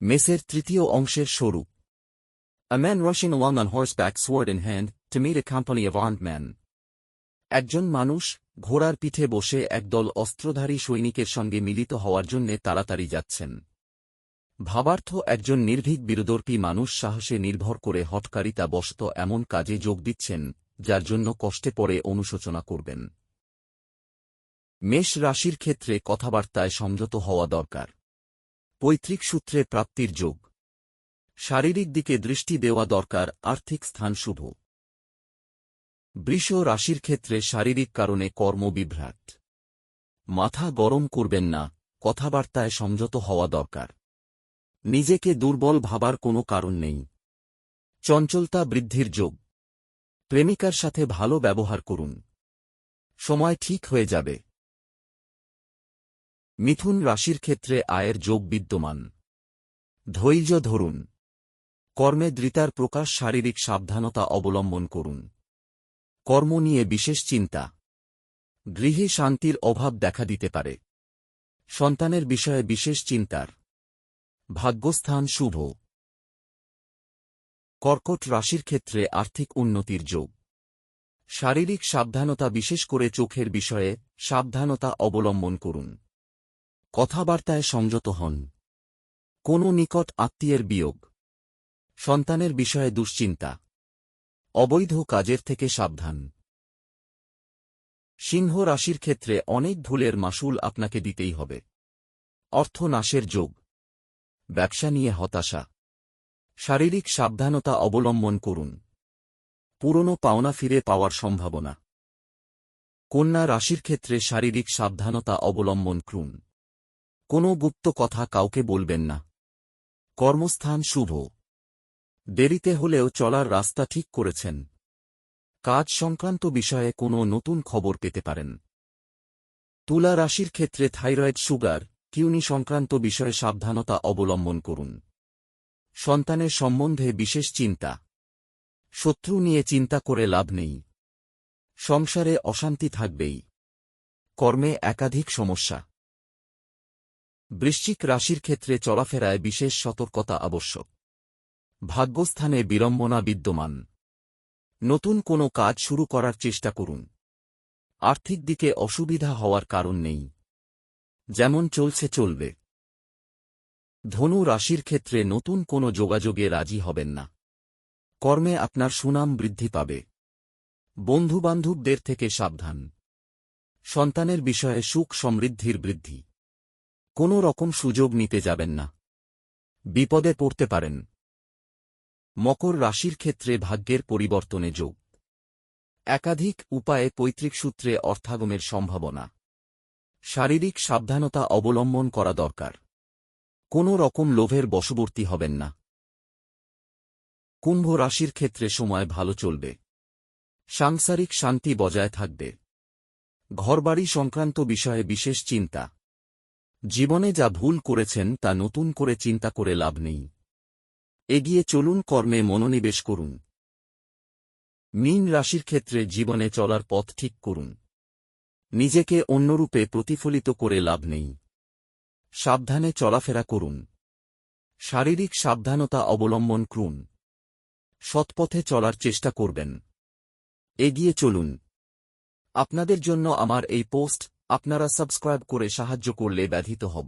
মেসের তৃতীয় অংশের স্বরূপ। A man rushing along on horseback, sword in hand, to meet a company of armed men. একজন মানুষ ঘোড়ার পিঠে বসে একদল অস্ত্রধারী সৈনিকের সঙ্গে মিলিত হওয়ার জন্যে তাড়াতাড়ি যাচ্ছেন। ভাবার্থ একজন নির্ভীক বীরদর্পী মানুষ সাহসে নির্ভর করে হঠকারিতা বশত এমন কাজে যোগ দিচ্ছেন যার জন্য কষ্টে পড়ে অনুশোচনা করবেন। মেষ রাশির ক্ষেত্রে কথাবার্তায় সংযত হওয়া দরকার। পৈতৃক সূত্রে প্রাপ্তির যোগ। শারীরিক দিকে দৃষ্টি দেওয়া দরকার। আর্থিক স্থান শুভ। বৃষ রাশির ক্ষেত্রে শারীরিক কারণে কর্মবিভ্রাট। মাথা গরম করবেন না, কথাবার্তায় সংযত হওয়া দরকার। নিজেকে দুর্বল ভাবার কোনো কারণ নেই। চঞ্চলতা বৃদ্ধির যোগ। প্রেমিকার সাথে ভালো ব্যবহার করুন, সময় ঠিক হয়ে যাবে। মিথুন রাশির ক্ষেত্রে আয়ের যোগ বিদ্যমান। ধৈর্য ধরুন। কর্মে দৃঢ়তার প্রকাশ। শারীরিক সাবধানতা অবলম্বন করুন। কর্ম নিয়ে বিশেষ চিন্তা। গৃহে শান্তির অভাব দেখা দিতে পারে। সন্তানের বিষয়ে বিশেষ চিন্তার। ভাগ্যস্থান শুভ। কর্কট রাশির ক্ষেত্রে আর্থিক উন্নতির যোগ। শারীরিক সাবধানতা, বিশেষ করে চোখের বিষয়ে সাবধানতা অবলম্বন করুন। কথাবার্তায় সংযত হন। কোনো নিকট আত্মীয়ের বিয়োগ। সন্তানের বিষয়ে দুশ্চিন্তা। অবৈধ কাজের থেকে সাবধান। সিংহ রাশির ক্ষেত্রে অনেক ভুলের মাসুল আপনাকে দিতেই হবে। অর্থ নাশের যোগ। ব্যবসা নিয়ে হতাশা। শারীরিক সাবধানতা অবলম্বন করুন। পুরনো পাওনা ফিরে পাওয়ার সম্ভাবনা। কন্যা রাশির ক্ষেত্রে শারীরিক সাবধানতা অবলম্বন করুন। কোনো গুপ্ত কথা কাউকে বলবেন না। কর্মস্থান শুভ। দেরিতে হলেও চলার রাস্তা ঠিক করেছেন। কাজ সংক্রান্ত বিষয়ে কোনো নতুন খবর পেতে পারেন। তুলা রাশির ক্ষেত্রে থাইরয়েড, সুগার, কিডনি সংক্রান্ত বিষয়ে সাবধানতা অবলম্বন করুন। সন্তানের সম্বন্ধে বিশেষ চিন্তা। শত্রু নিয়ে চিন্তা করে লাভ নেই। সংসারে অশান্তি থাকবেই। কর্মে একাধিক সমস্যা। বৃশ্চিক রাশির ক্ষেত্রে চলাফেরায় বিশেষ সতর্কতা আবশ্যক। ভাগ্যস্থানে বিড়ম্বনা বিদ্যমান। নতুন কোনো কাজ শুরু করার চেষ্টা করুন। আর্থিক দিকে অসুবিধা হওয়ার কারণ নেই। যেমন চলছে চলবে। ধনু রাশির ক্ষেত্রে নতুন কোনো যোগাযোগে রাজি হবেন না। কর্মে আপনার সুনাম বৃদ্ধি পাবে। বন্ধুবান্ধবদের থেকে সাবধান। সন্তানের বিষয়ে সুখ সমৃদ্ধির বৃদ্ধি। কোনো রকম সুযোগ নিতে যাবেন না, বিপদে পড়তে পারেন। মকর রাশির ক্ষেত্রে ভাগ্যের পরিবর্তনে যোগ। একাধিক উপায়ে পৈতৃক সূত্রে অর্থাগমের সম্ভাবনা। শারীরিক সাবধানতা অবলম্বন করা দরকার। কোনো রকম লোভের বশবর্তী হবেন না। কুম্ভ রাশির ক্ষেত্রে সময় ভালো চলবে। সাংসারিক শান্তি বজায় থাকবে। ঘরবাড়ি সংক্রান্ত বিষয়ে বিশেষ চিন্তা। জীবনে যা ভুল করেছেন তা নতুন করে চিন্তা করে লাভ নেই। এগিয়ে চলুন, কর্মে মনোনিবেশ করুন। মীন রাশির ক্ষেত্রে জীবনে চলার পথ ঠিক করুন। নিজেকে অন্যরূপে প্রতিফলিত করে লাভ নেই। সাবধানে চলাফেরা করুন। শারীরিক সাবধানতা অবলম্বন করুন। সৎপথে চলার চেষ্টা করবেন। এগিয়ে চলুন। আপনাদের জন্য আমার এই পোস্ট আপনারা সাবস্ক্রাইব করে সাহায্য করলে ব্যথিত হব।